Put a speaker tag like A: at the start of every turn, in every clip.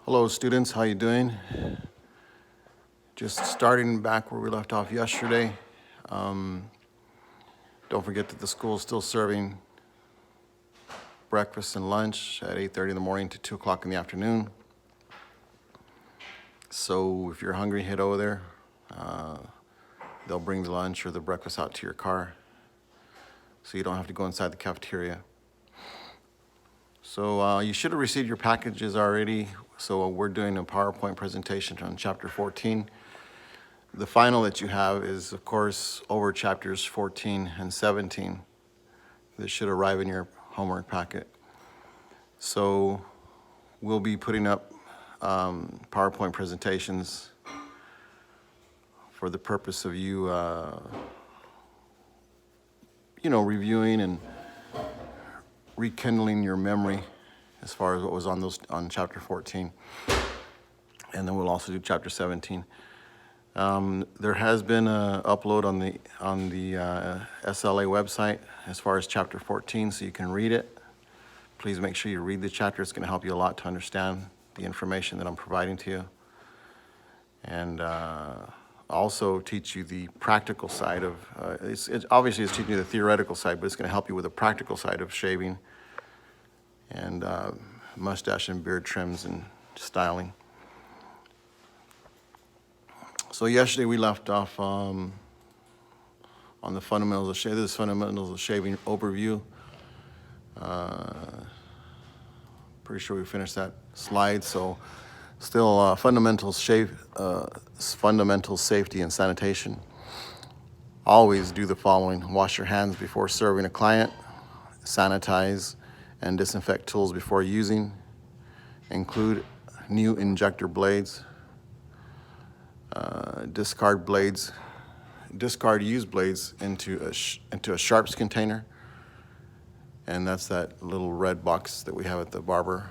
A: Hello students, how you doing? Just starting back where we left off yesterday. Don't forget that the school is still serving breakfast and lunch at 8:30 in the morning to 2 o'clock in the afternoon. So if you're hungry, head over there. They'll bring the lunch or the breakfast out to your car, so you don't have to go inside the cafeteria. So you should have received your packages already. So we're doing a PowerPoint presentation on chapter 14. The final that you have is, of course, over chapters 14 and 17. This should arrive in your homework packet. So we'll be putting up PowerPoint presentations for the purpose of you, reviewing and rekindling your memory as far as what was on chapter 14. And then we'll also do chapter 17. There has been an upload on the SLA website as far as chapter 14, so you can read it. Please make sure you read the chapter. It's going to help you a lot to understand the information that I'm providing to you. And also teach you the practical side of, obviously it's teaching you the theoretical side, but it's going to help you with the practical side of shaving and mustache and beard trims and styling. So yesterday we left off on the fundamentals of shaving. This is fundamentals of shaving overview. Pretty sure we finished that slide. So still fundamental safety and sanitation. Always do the following: wash your hands before serving a client, sanitize and disinfect tools before using, include new injector blades, discard used blades into a sharps container, and that's that little red box that we have at the barber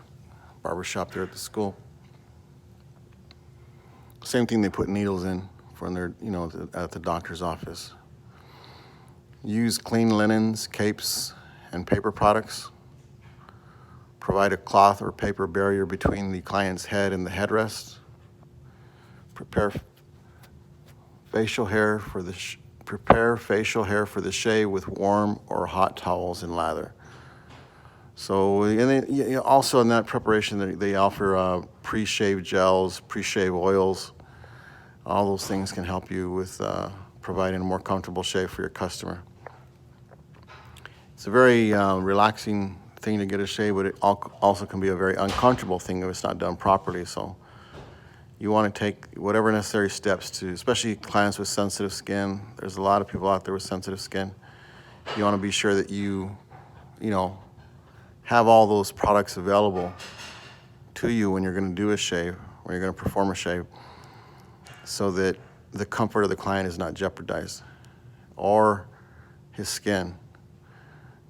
A: shop there at the school. Same thing they put needles in from their, at the doctor's office. Use clean linens, capes, and paper products. Provide a cloth or paper barrier between the client's head and the headrest. Prepare facial hair for the shave with warm or hot towels and lather. So, and also in that preparation, they offer pre-shave gels, pre-shave oils. All those things can help you with providing a more comfortable shave for your customer. It's a very relaxing thing to get a shave, but it also can be a very uncomfortable thing if it's not done properly. So you want to take whatever necessary steps to, especially clients with sensitive skin. There's a lot of people out there with sensitive skin. You want to be sure that you have all those products available to you when you're going to do a shave, when you're going to perform a shave, so that the comfort of the client is not jeopardized, or his skin.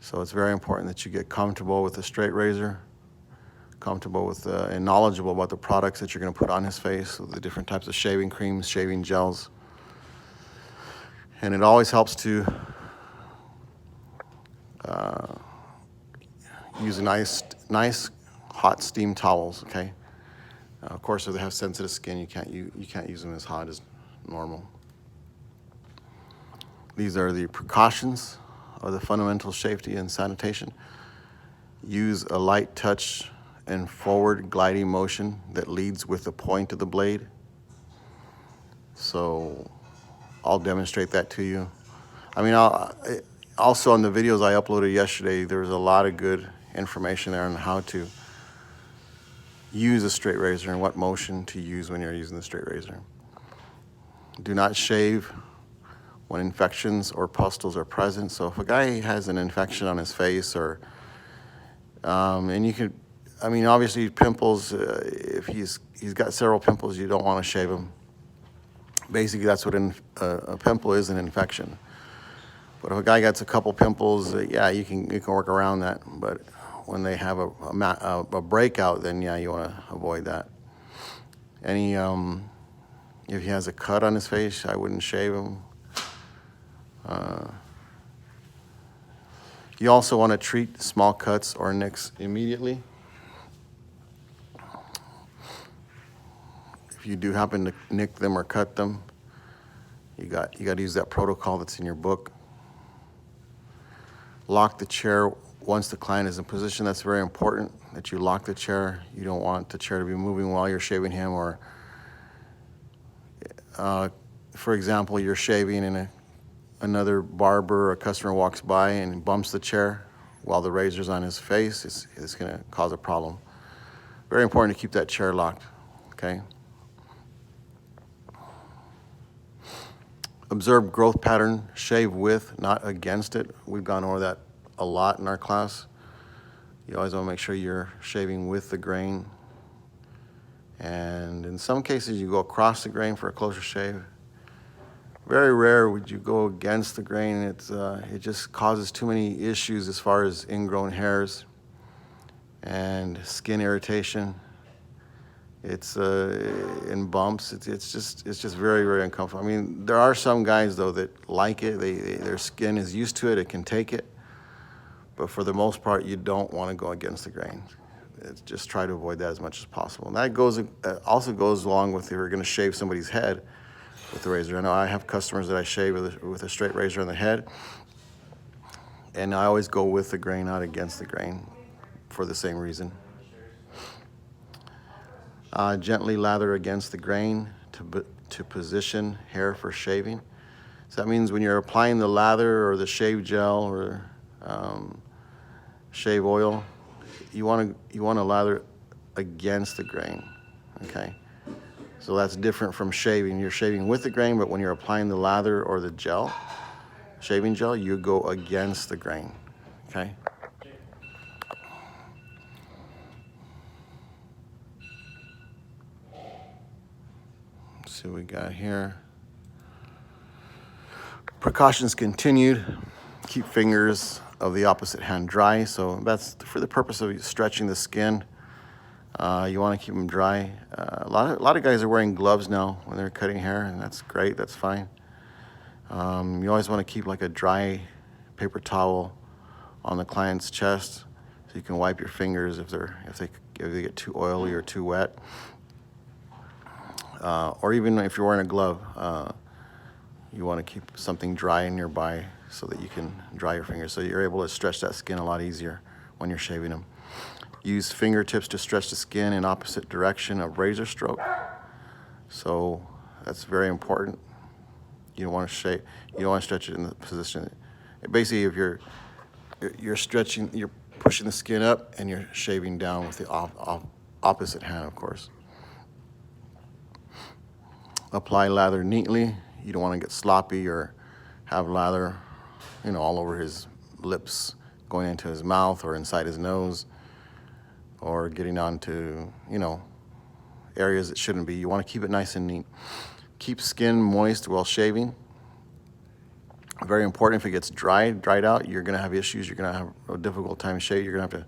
A: So it's very important that you get comfortable with a straight razor, comfortable with and knowledgeable about the products that you're going to put on his face, the different types of shaving creams, shaving gels. And it always helps to use nice hot steam towels. Okay. Of course, if they have sensitive skin, you can't use them as hot as normal. These are the precautions of the fundamental safety and sanitation. Use a light touch and forward gliding motion that leads with the point of the blade. So I'll demonstrate that to you. Also on the videos I uploaded yesterday, there was a lot of good information there on how to use a straight razor and what motion to use when you're using the straight razor. Do not shave when infections or pustules are present. So if a guy has an infection on his face, or and you could, obviously pimples, if he's got several pimples, you don't want to shave him. Basically, that's what a pimple is, an infection. But if a guy gets a couple pimples, you can work around that. But when they have a breakout, then you want to avoid that. If he has a cut on his face, I wouldn't shave him. You also want to treat small cuts or nicks immediately. If you do happen to nick them or cut them, you got to use that protocol that's in your book. Lock the chair once the client is in position. That's very important that you lock the chair. You don't want the chair to be moving while you're shaving him, or for example, you're shaving and another barber or a customer walks by and bumps the chair while the razor's on his face. It's going to cause a problem. Very important to keep that chair locked, okay? Observe growth pattern, shave with, not against it. We've gone over that a lot in our class. You always want to make sure you're shaving with the grain. And in some cases, you go across the grain for a closer shave. Very rare would you go against the grain. It just causes too many issues as far as ingrown hairs and skin irritation. It's in bumps. It's just very, very uncomfortable. I mean, there are some guys though that like it. Their skin is used to it. It can take it. But for the most part, you don't want to go against the grain. Just try to avoid that as much as possible. And that also goes along with if you're going to shave somebody's head with the razor. I know I have customers that I shave with a straight razor on the head, and I always go with the grain, not against the grain, for the same reason. Gently lather against the grain to position hair for shaving. So that means when you're applying the lather or the shave gel or shave oil, you want to lather against the grain, okay? So that's different from shaving. You're shaving with the grain, but when you're applying the lather or the gel, shaving gel, you go against the grain, okay? Let's see what we got here. Precautions continued. Keep fingers of the opposite hand dry. So that's for the purpose of stretching the skin. You want to keep them dry. A lot of guys are wearing gloves now when they're cutting hair, and that's great. That's fine. You always want to keep like a dry paper towel on the client's chest so you can wipe your fingers if they get too oily or too wet. Or even if you're wearing a glove, you want to keep something dry nearby so that you can dry your fingers, so you're able to stretch that skin a lot easier when you're shaving them. Use fingertips to stretch the skin in opposite direction of razor stroke. So that's very important. You don't want to shave. You don't want to stretch it in the position. Basically, if you're stretching, you're pushing the skin up and you're shaving down with the opposite hand, of course. Apply lather neatly. You don't want to get sloppy or have lather, all over his lips, going into his mouth or inside his nose, or getting onto, areas that shouldn't be. You want to keep it nice and neat. Keep skin moist while shaving. Very important. If it gets dried out, you're going to have issues. You're going to have a difficult time shaving. You're going to have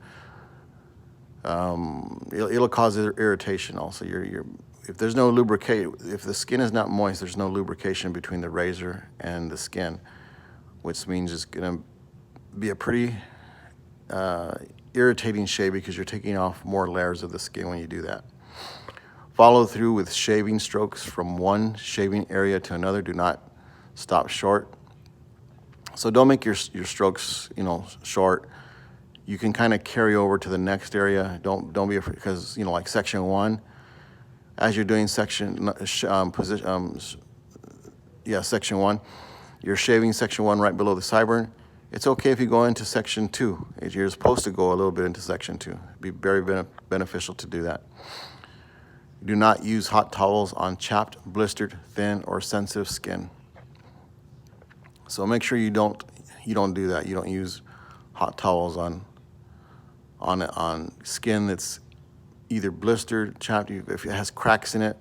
A: to, it'll cause irritation also. If there's no if the skin is not moist, there's no lubrication between the razor and the skin, which means it's going to be a pretty irritating shave because you're taking off more layers of the skin when you do that. Follow through with shaving strokes from one shaving area to another. Do not stop short. So don't make your strokes, short. You can kind of carry over to the next area. Don't be afraid, because like section 1. As you're doing section 1, you're shaving section 1 right below the sideburn. It's okay if you go into section 2. You're supposed to go a little bit into section 2. It'd be very beneficial to do that. Do not use hot towels on chapped, blistered, thin, or sensitive skin. So make sure you don't do that. You don't use hot towels on skin that's either blistered, chapped, if it has cracks in it,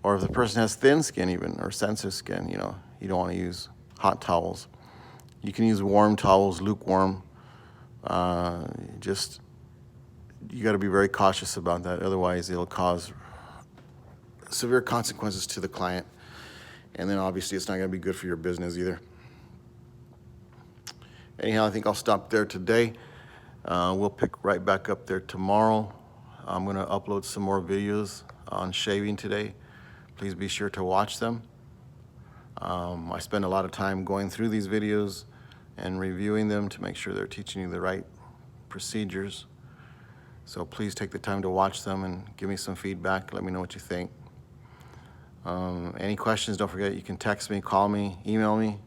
A: or if the person has thin skin even, or sensitive skin, you don't want to use hot towels. You can use warm towels, lukewarm. You got to be very cautious about that. Otherwise, it'll cause severe consequences to the client. And then obviously it's not going to be good for your business either. Anyhow, I think I'll stop there today. We'll pick right back up there tomorrow. I'm going to upload some more videos on shaving today. Please be sure to watch them. I spend a lot of time going through these videos and reviewing them to make sure they're teaching you the right procedures. So please take the time to watch them and give me some feedback. Let me know what you think. Any questions, don't forget you can text me, call me, email me,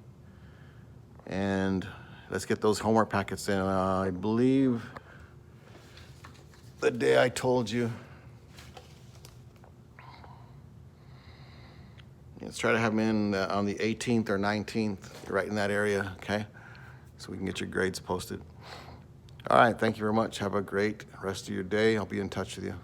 A: and let's get those homework packets in. I believe the day I told you, let's try to have them in on the 18th or 19th, right in that area, okay? So we can get your grades posted. All right, thank you very much. Have a great rest of your day. I'll be in touch with you.